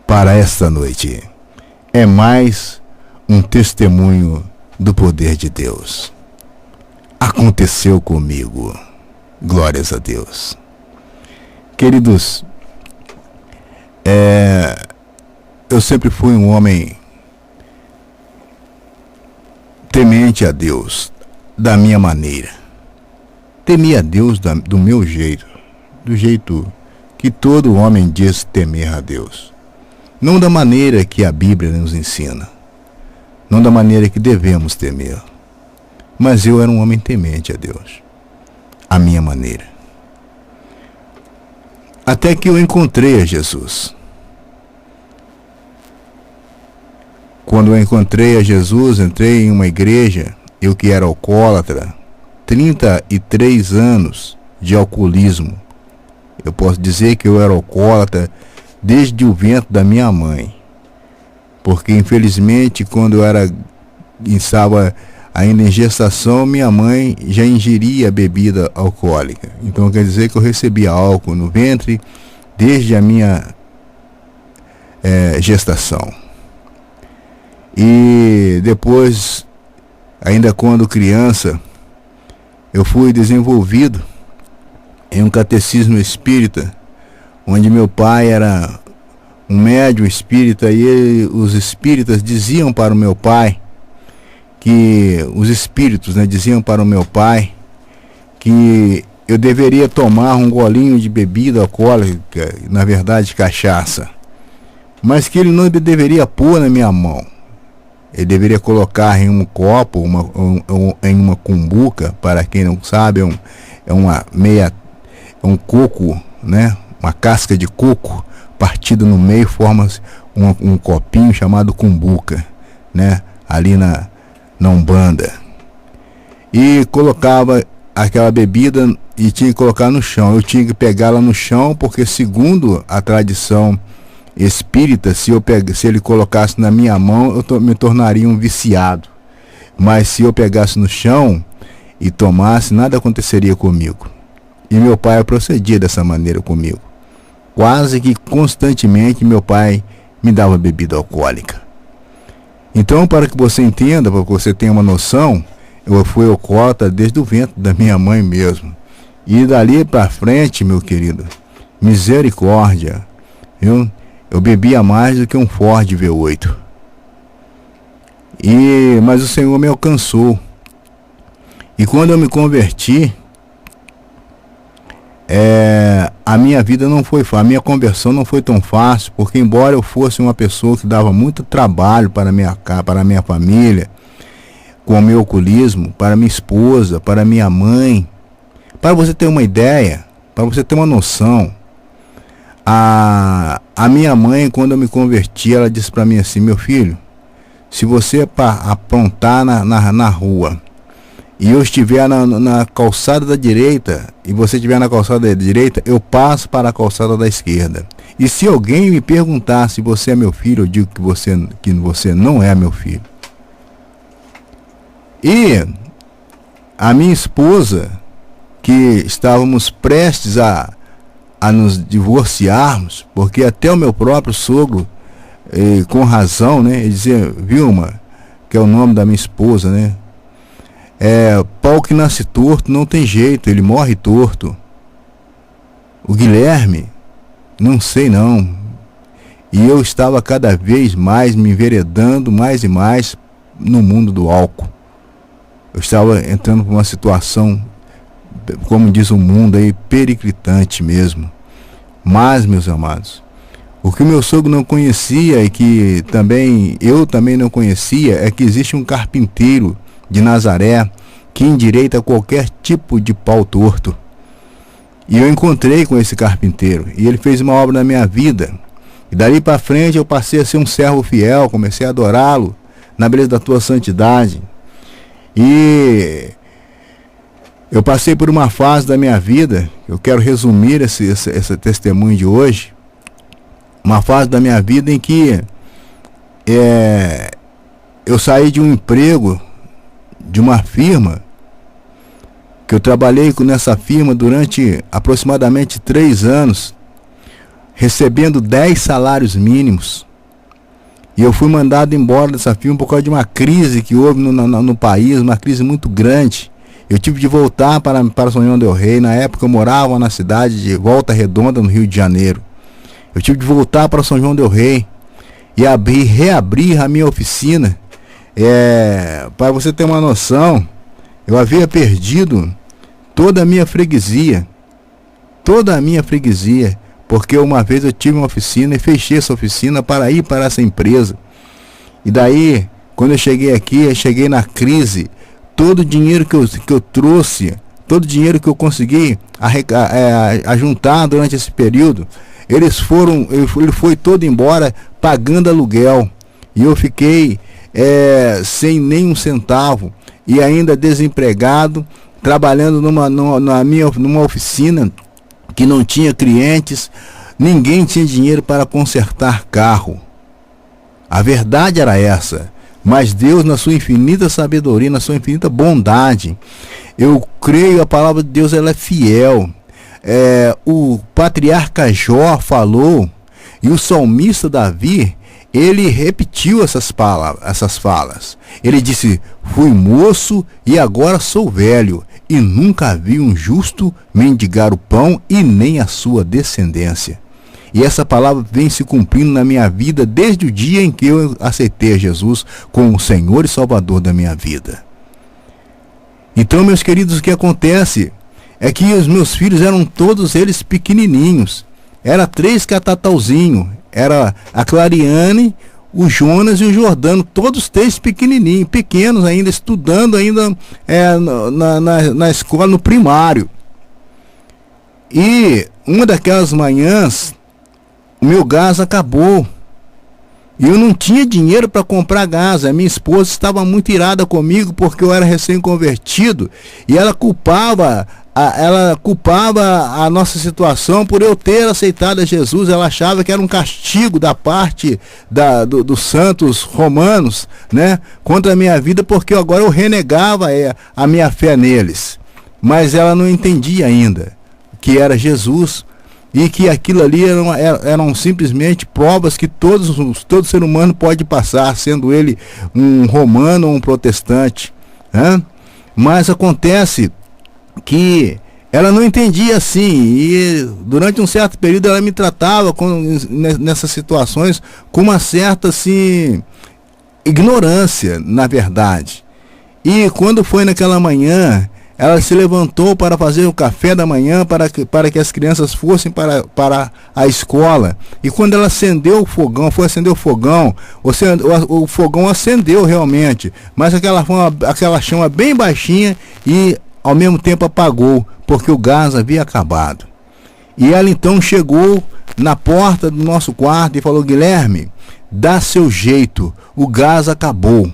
para esta noite. É mais um testemunho do poder de Deus. Aconteceu comigo. Glórias a Deus. Queridos, eu sempre fui um homem temente a Deus, da minha maneira. Temia a Deus do meu jeito, do jeito que todo homem diz temer a Deus. Não da maneira que a Bíblia nos ensina, não da maneira que devemos temer, mas eu era um homem temente a Deus, a minha maneira. Até que eu encontrei a Jesus. Quando eu encontrei a Jesus, entrei em uma igreja, eu que era alcoólatra, 33 anos de alcoolismo. Eu posso dizer que eu era alcoólatra desde o ventre da minha mãe. Porque infelizmente quando eu estava ainda em gestação, minha mãe já ingeria bebida alcoólica. Então quer dizer que eu recebia álcool no ventre desde a minha gestação. E depois, ainda quando criança, eu fui desenvolvido em um catecismo espírita, onde meu pai era um médium espírita, e os espíritas diziam para o meu pai que os espíritos, diziam para o meu pai que eu deveria tomar um golinho de bebida alcoólica, na verdade cachaça, mas que ele não deveria pôr na minha mão. Ele deveria colocar em um copo, em uma cumbuca. Para quem não sabe, é um coco, uma casca de coco partida no meio, forma um copinho chamado cumbuca, ali na Umbanda. E colocava aquela bebida e tinha que colocar no chão. Eu tinha que pegá-la no chão, porque segundo a tradição espírita, se ele colocasse na minha mão, eu me tornaria um viciado. Mas se eu pegasse no chão e tomasse, nada aconteceria comigo. E meu pai procedia dessa maneira comigo. Quase que constantemente meu pai me dava bebida alcoólica. Então, para que você entenda, para que você tenha uma noção, eu fui alcoólatra desde o ventre da minha mãe mesmo. E dali para frente, meu querido, misericórdia, eu bebia mais do que um Ford V8. Mas o Senhor me alcançou. E quando eu me converti, a minha vida não foi fácil, a minha conversão não foi tão fácil, porque embora eu fosse uma pessoa que dava muito trabalho para a minha família, com o meu alcoolismo, para minha esposa, para minha mãe, para você ter uma ideia, para você ter uma noção, a minha mãe, quando eu me converti, ela disse para mim assim: meu filho, se você aprontar na rua e eu estiver na calçada da direita e você estiver na calçada da direita, eu passo para a calçada da esquerda. E se alguém me perguntar se você é meu filho, eu digo que você não é meu filho. E a minha esposa, que estávamos prestes a nos divorciarmos, porque até o meu próprio sogro, com razão, ele dizia, Vilma, que é o nome da minha esposa, pau que nasce torto não tem jeito, ele morre torto. O Guilherme, não sei não. E eu estava cada vez mais me enveredando mais e mais no mundo do álcool. Eu estava entrando por uma situação, como diz o mundo aí, periclitante mesmo. Mas, meus amados, o que o meu sogro não conhecia e que eu também não conhecia é que existe um carpinteiro de Nazaré que endireita qualquer tipo de pau torto. E eu encontrei com esse carpinteiro e ele fez uma obra na minha vida. E dali para frente eu passei a ser um servo fiel, comecei a adorá-lo na beleza da tua santidade. E eu passei por uma fase da minha vida, eu quero resumir esse testemunho de hoje, uma fase da minha vida em que eu saí de um emprego, de uma firma, que eu trabalhei nessa firma durante aproximadamente 3 anos, recebendo 10 salários mínimos. E eu fui mandado embora dessa firma por causa de uma crise que houve no país, uma crise muito grande. Eu tive de voltar para São João del Rei. Na época eu morava na cidade de Volta Redonda, no Rio de Janeiro. Eu tive de voltar para São João del Rei e reabrir a minha oficina. Para você ter uma noção, eu havia perdido toda a minha freguesia. Porque uma vez eu tive uma oficina e fechei essa oficina para ir para essa empresa. E daí, quando eu cheguei aqui, eu cheguei na crise. Todo o dinheiro que eu trouxe, todo o dinheiro que eu consegui ajuntar durante esse período, ele foi todo embora pagando aluguel. E eu fiquei sem nenhum centavo e ainda desempregado, trabalhando numa oficina que não tinha clientes, ninguém tinha dinheiro para consertar carro. A verdade era essa. Mas Deus, na sua infinita sabedoria, na sua infinita bondade, eu creio, a palavra de Deus, ela é fiel. O patriarca Jó falou, e o salmista Davi, ele repetiu essas falas. Ele disse: fui moço e agora sou velho, e nunca vi um justo mendigar o pão, e nem a sua descendência. E essa palavra vem se cumprindo na minha vida desde o dia em que eu aceitei a Jesus como o Senhor e Salvador da minha vida. Então, meus queridos, o que acontece é que os meus filhos eram todos eles pequenininhos. Era 3 catatauzinhos. Era a Clariane, o Jonas e o Jordano, todos 3 pequenos ainda, estudando ainda na escola, no primário. E uma daquelas manhãs, o meu gás acabou. E eu não tinha dinheiro para comprar gás. A minha esposa estava muito irada comigo porque eu era recém-convertido. E ela culpava a nossa situação por eu ter aceitado a Jesus. Ela achava que era um castigo da parte dos santos romanos, né, contra a minha vida, porque agora eu renegava a minha fé neles. Mas ela não entendia ainda que era Jesus. E que aquilo ali eram simplesmente provas que todo ser humano pode passar, sendo ele um romano ou um protestante, né? Mas acontece que ela não entendia assim, e durante um certo período ela me tratava nessas situações com uma certa assim, ignorância, na verdade. E quando foi naquela manhã, ela se levantou para fazer o café da manhã para que as crianças fossem para a escola. E quando ela acendeu o fogão, o fogão acendeu realmente, mas aquela chama bem baixinha e ao mesmo tempo apagou, porque o gás havia acabado. E ela então chegou na porta do nosso quarto e falou: Guilherme, dá seu jeito, o gás acabou.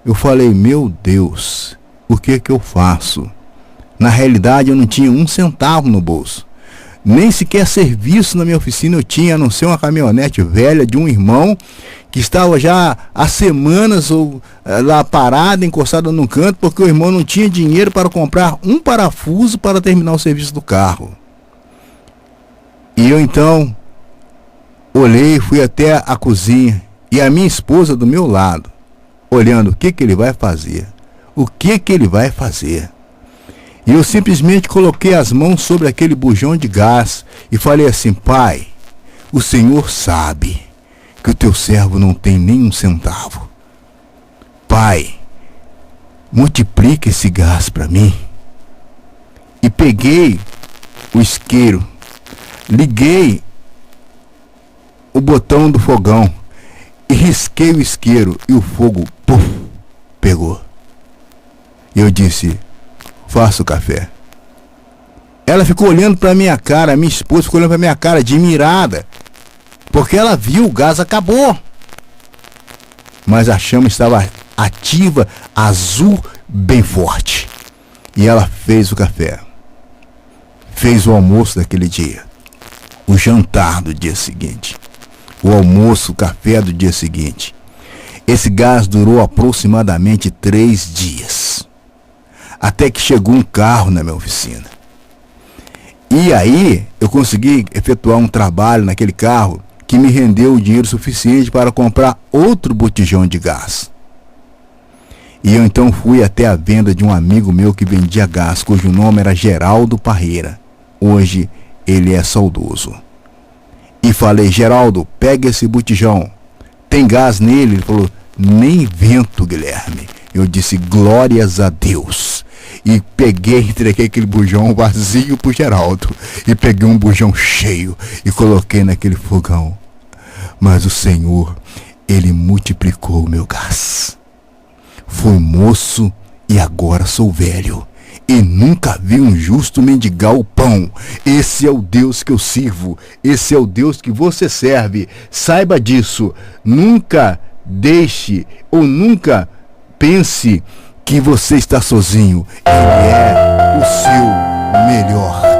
Eu falei: meu Deus, o que eu faço? Na realidade eu não tinha um centavo no bolso. Nem sequer serviço na minha oficina eu tinha, a não ser uma caminhonete velha de um irmão que estava já há semanas lá parada, encostada num canto, porque o irmão não tinha dinheiro para comprar um parafuso para terminar o serviço do carro. E eu então olhei, fui até a cozinha e a minha esposa do meu lado, olhando o que ele vai fazer. O que ele vai fazer? E eu simplesmente coloquei as mãos sobre aquele bujão de gás e falei assim: Pai, o Senhor sabe que o teu servo não tem nenhum centavo. Pai, multiplica esse gás para mim. E peguei o isqueiro, liguei o botão do fogão e risquei o isqueiro e o fogo, puf, pegou. E eu disse: faça o café. Ela ficou olhando para minha cara, minha esposa ficou olhando para minha cara, admirada, porque ela viu, o gás acabou. Mas a chama estava ativa, azul, bem forte. E ela fez o café. Fez o almoço daquele dia. O jantar do dia seguinte. O almoço, o café do dia seguinte. Esse gás durou aproximadamente 3 dias. Até que chegou um carro na minha oficina. E aí eu consegui efetuar um trabalho naquele carro que me rendeu o dinheiro suficiente para comprar outro botijão de gás. E eu então fui até a venda de um amigo meu que vendia gás, cujo nome era Geraldo Parreira. Hoje ele é saudoso. E falei: Geraldo, pega esse botijão. Tem gás nele? Ele falou: nem vento, Guilherme. Eu disse: glórias a Deus. E peguei, entreguei aquele bujão vazio pro Geraldo. E peguei um bujão cheio e coloquei naquele fogão. Mas o Senhor, Ele multiplicou o meu gás. Fui moço e agora sou velho. E nunca vi um justo mendigar o pão. Esse é o Deus que eu sirvo. Esse é o Deus que você serve. Saiba disso. Nunca deixe ou nunca pense que você está sozinho. Ele é o seu melhor